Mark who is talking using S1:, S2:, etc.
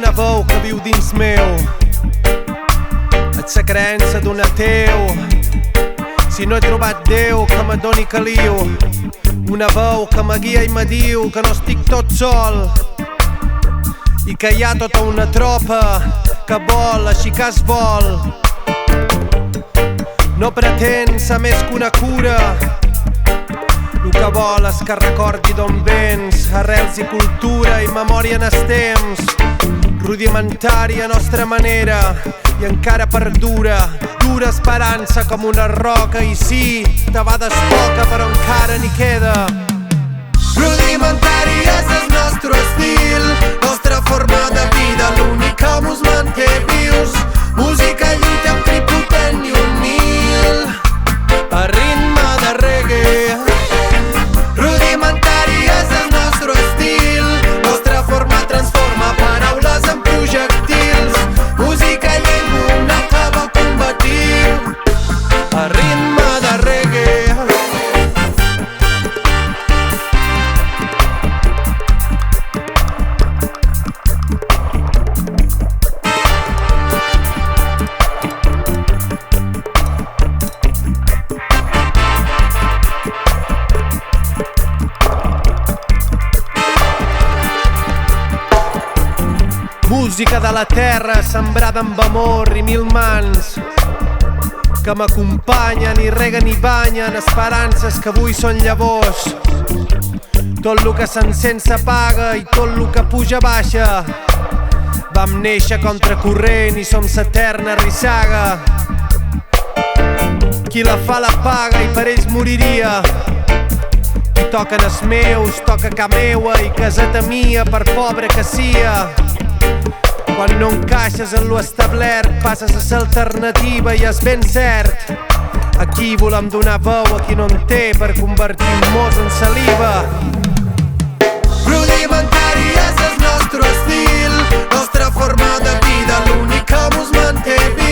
S1: d'una veu que viu dins meu. És la creença d'un ateu. Si no he trobat Déu, que me doni caliu. Una veu que me guia i me diu que no estic tot sol i que hi ha tota una tropa que vol aixecar es vol. No pretén ser més que una cura. El que vol és que recordi d'on vens, arrels i cultura i memòria en els temps. Rudimentària nostra manera i encara perdura. Dura esperança com una roca i sí, de vegades poca però encara n'hi queda.
S2: Rudimentari és el nostre estil, nostra forma de vida, l'únic que mos manté vius. Música, lluita, un crit potent i humil,
S1: a ritme de reggae.
S2: Rudimentari és el nostre estil, nostra forma transforma paraules en projectils. Música, llengua, una cava combatiu,
S1: a ritme de reggae. Música de la terra sembrada amb amor i mil mans que m'acompanyen i reguen i banyen esperances que avui són llavors. Tot lo que s'encén s'apaga i tot lo que puja baixa. Vam néixer contracorrent i som s'eterna rissaga. Qui la fa la paga i per ells moriria. Qui toquen els meus, toca ca meua i caseta mia per pobre que sia. Quan no encaixes en lo establert, passes a ser alternativa i és ben cert. Aquí volem donar veu a qui no en té per convertir un mos en saliva.
S2: Rudimentari és el nostre estil, nostra forma de vida, l'únic que mos manté vius.